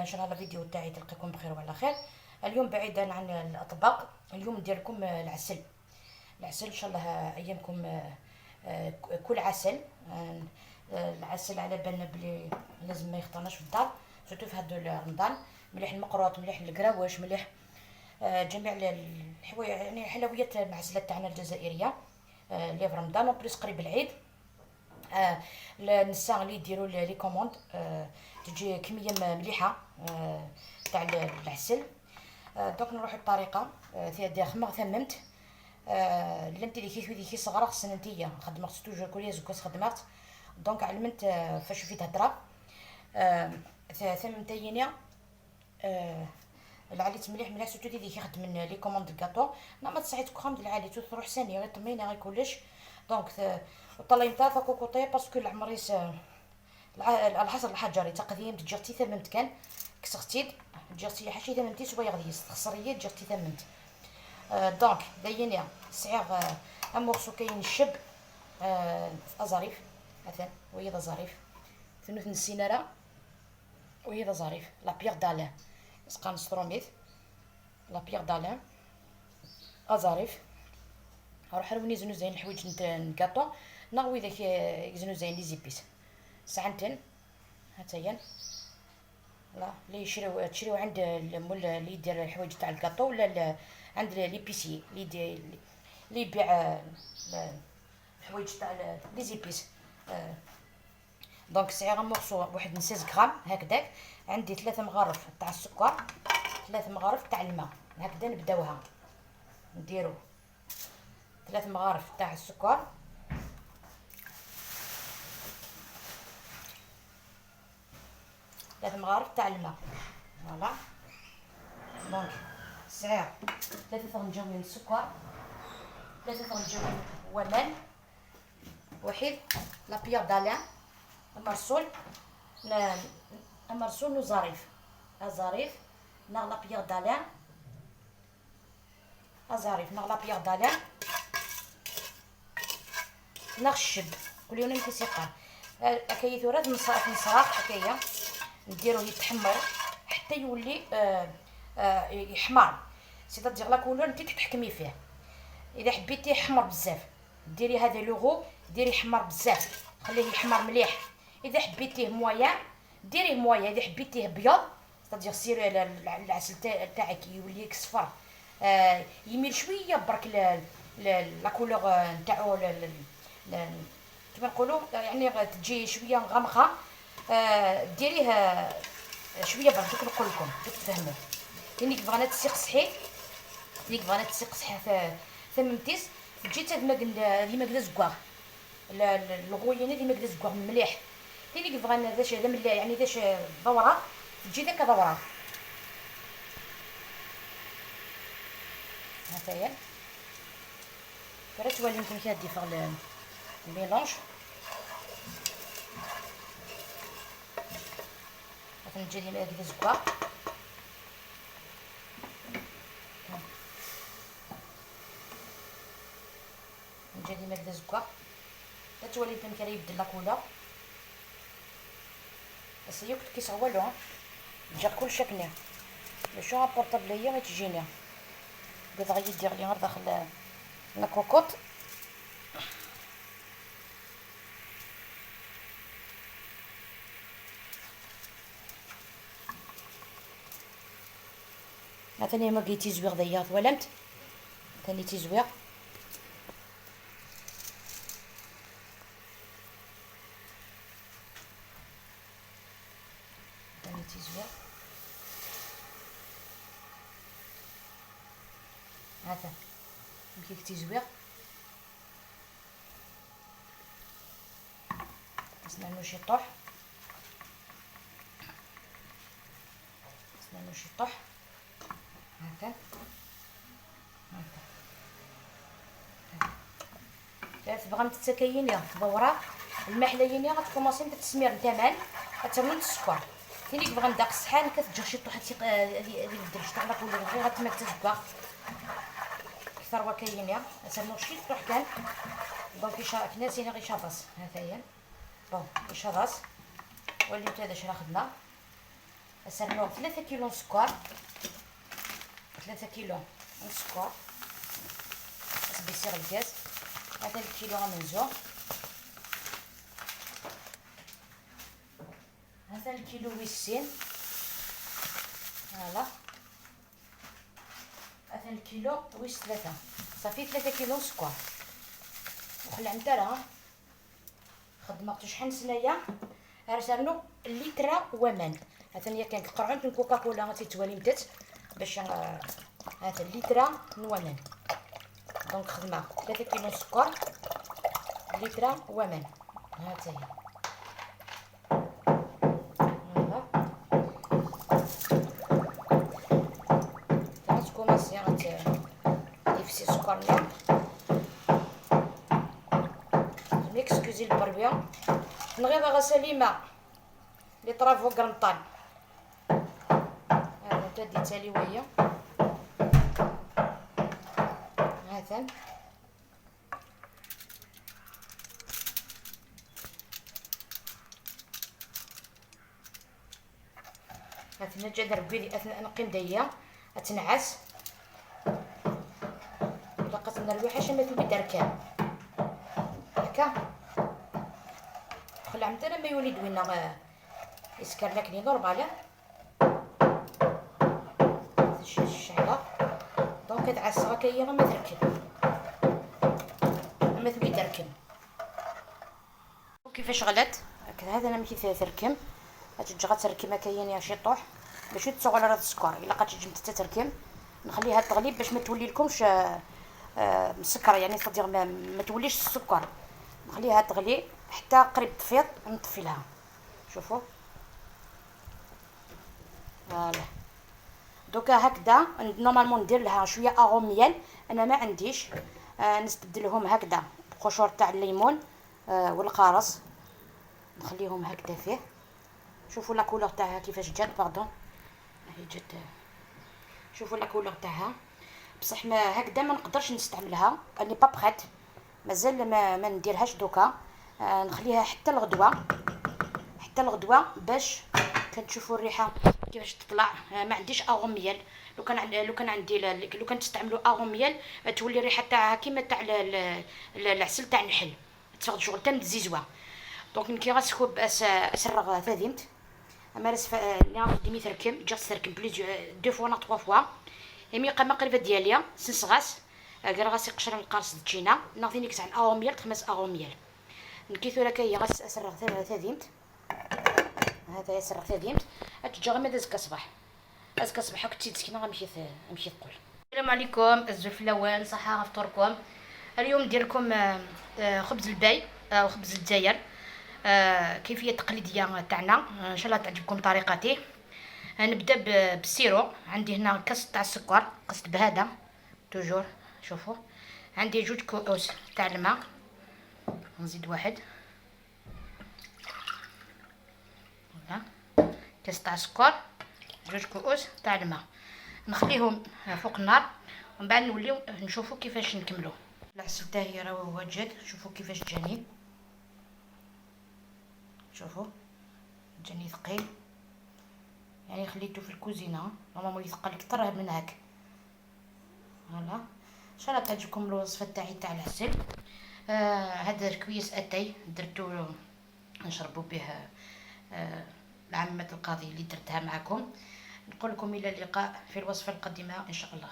ان شاء الله الفيديو تاعي تلقيكم بخير وعلى خير. اليوم بعيدا عن الاطباق، اليوم ندير لكم العسل. العسل ان شاء الله ايامكم كل عسل. العسل على بالنا بلي لازم ما يخطرناش في الدار، سورتو في هذا رمضان. مليح المقروط، مليح القراوش، مليح جميع الحوايج، يعني حلويات المعسلات تاعنا الجزائريه اللي في رمضان وبليس قريب العيد. النساء اللي يديروا لي كوموند تجي كميه مليحه تاع العسل. دوك نروح الطريقه في خمر ثممت لنتي اللي كي صغار خصنا نتيا خدمت توجور كوريا زوكاس خدمت دونك علمت فاش في تهضره ثممت ينيا العاليت مليح سورتو اللي كيخدم من لي كوموند الكاطو ما تصعيد كوم ديال العالي تروح ثانيه غير طمينه غير كلش دونك طليمتها فكوكوطي باسكو العمريس الحصر الحجري تقديم تجرتي ثمنت كان كسختيد تجرتي حاشي ثمنتي شويه غادي يستخسريه تجرتي ثمنت دونك داينيا صعيغ امورسو كاين الشب ظريف مثلا وهي ظريف ثنوث السيناره وهي ظريف لا بيغ دالان سقان ستروميث لا بيغ دالان ظريف نروح نوني زنو زين الحوايج نكاطو نغوي داك يزنو زين لي زيبيس ساعنتين هاتايا لا اللي تشريو عند المول اللي يدير الحوايج تاع الكاطو ولا عند لي بيسي اللي يبيع الحوايج تاع لي زيبيس. دونك صغيره مورسو واحد 16 غرام هكذاك. عندي 3 مغارف تاع السكر، 3 مغارف تاع الماء. هكذا نبداوها نديرو 3 مغارف تاع السكر، 3 مغارف تاع الماء. فوالا دونك صغير 3 فنجان السكر، 3 فنجان ومن واحد لابيغ دالان مرسول مرسول وظريف ظريف نغ لابيغ دالان ظريف نغ لابيغ دالان نغ الشب كل يوم كيسيقان هكايا ثورات نصراخ هكايا نديروه يتحمر حتى يولي يحمر. سيتادير لا كولور انت تتحكمي فيه. اذا حبيتي يحمر بزاف ديري هذا لوغو، ديري يحمر بزاف خليه يحمر مليح. اذا حبيتيه مويان ديريه مويان. اذا حبيتيه ابيض سيتادير سيري العسل تاعك يولي صفر يميل شويه برك لا كولور نتاعو كيما نقولوا يعني تجي شويه مغمقه. ديريه شويه برك دوك نقول لكم دوك تفهموا. كاين اللي بغينا تسيق صحيح، اللي بغينا تسيق صحيح ثممتيس تجي تاد ما كدا زكواغ الغوينه اللي ما كدا زكواغ مليح. كاين اللي بغينا داش هذا مليح يعني داش دوره تجي داك دوره هكايا فرات. وليتم كادي فغ الميلونج مثلا نجي ديما هكذا زكوا نجي ديما هكذا زكوا تتولي يمكن يبدل لا كولور بس هي كنت كيصغولو جا كل شكل شو ابورطابل هي ما تجيني بغا يدير لي غير داخل لا كوكوط. ثاني ما قيتي زويغ ضياط ولمت ثاني تزويغ ثاني تزويغ هذا كيف تزويغ نستناو شي طوح نستناو شي طوح هكا تبغى تتسكين يا دوره المحليين يا غتكوماسي بالتسمير نتاعك غتعمل السكر. كاين اللي بغى نداق الصحان كتجر شي طوحه هذه الدرج تاع لاكولور غير غتما تزكا اكثر وكاين يا نسمو شي طوح كان دونك كنا سينا غير شاطاس هذايا بون شاطاس وليت هذا شرا خدنا سرنوه 3 كيلو سكر، 3 كيلو سكر حسب يصير الكاس. هذا الكيلو غنزو، هذا الكيلو ويسين، فوالا هذا الكيلو ويس 3 صافي 3 كيلو سكر. وخلع نتاعها خدمت شحال سنايا رسلنو لتر ومن. هذا هي كان قرعه كوكاكولا غادي توالي مدات باش هذا لتر ومن. دونك خدمه 3 كيلو سكر لتر ومن. ها هي هذا تكوماسي غتفسي السكر مليح. ميكسكوزي البربيه نغيض غساليمه لي طرافو قرنطان. هذا تدي تاليويه هذا هذا نجا ربي لي اثناء نقيم دايا اتنعس الا قصنا الوحشه ما تولي دركان هكا. خلع متى ما يولي دوينا يسكر لك لي نورمال الشعله. دونك تعس هكا هي ما تركن ما تولي تركن. وكيفاش غلات هذا انا ماشي تركم تجي غتركم هكا يا شي طوح باش تصغر على السكر. الا بقات تجي نتا تركم نخليها تغلي باش ما تولي لكمش مسكره، يعني صديق ما توليش السكر. نخليها تغلي حتى قريب تفيض نطفي لها. شوفوا فوالا دوكا هكذا نورمالمون ندير لها شويه اغوميال. انا ما عنديش نستبدلهم هكذا بقشور تاع الليمون والقارص نخليهم هكذا فيه. شوفوا لا كولور تاعها كيفاش جات باردون هي جات. شوفوا لا كولور تاعها بصح ما هكذا ما نقدرش نستعملها اني با بريت مازال ما نديرهاش دوكا. نخليها حتى الغدوه حتى الغدوه باش كتشوفوا الريحه كيفاش تطلع. ما عنديش اغوميال. لو كان عندي لو كان تستعملوا اغوميال تولي الريحه تاعها كيما تاع العسل تاع النحل تاخذ شغل تم الزيزوه. دونك كي غاسكوب اسرغ ثاديمت اما رس نعرف ديمي تركم جاست تركم بليز دو فوا نا 3 فوا يمي قما قريبه دياليا سنسغاس غير غاسي قشر القرص تجينا ناخذ نيكس عن اغوميال 5 اغوميال نكيثو لك هي غاس اسرغ ثاديمت. هذا يسرغ ثاديمت اتجا غير دازك صباح ازك صباح كنتي تسكينه غنمشي نقول السلام عليكم الزلف الاول صحه فطوركم. اليوم ندير لكم خبز الباي او خبز الجزائر كيفيه تقليديه تاعنا. ان شاء الله تعجبكم طريقتي. نبدا بالسيرو. عندي هنا كاس تاع السكر قصت بهذا توجور. شوفوا عندي 2 كؤوس تاع الماء نزيد واحد هنا كاس تاع السكر 2 كؤوس تاع الماء نخليهم فوق النار ومن بعد نوليو نشوفوا كيفاش نكملوا. العسل تاعي راه هو جاد. شوفوا كيفاش جاني. شوفوا جاني ثقيل يعني خليته في الكوزينه نورمالمون يثقل اكثر من هاك. فوالا ان شاء الله تعجبكم الوصفه تاعي تاع العسل. هذا كويس اتاي درتو نشربوا به العمة القاضي اللي درتها معكم. نقول لكم الى اللقاء في الوصفه القادمه ان شاء الله.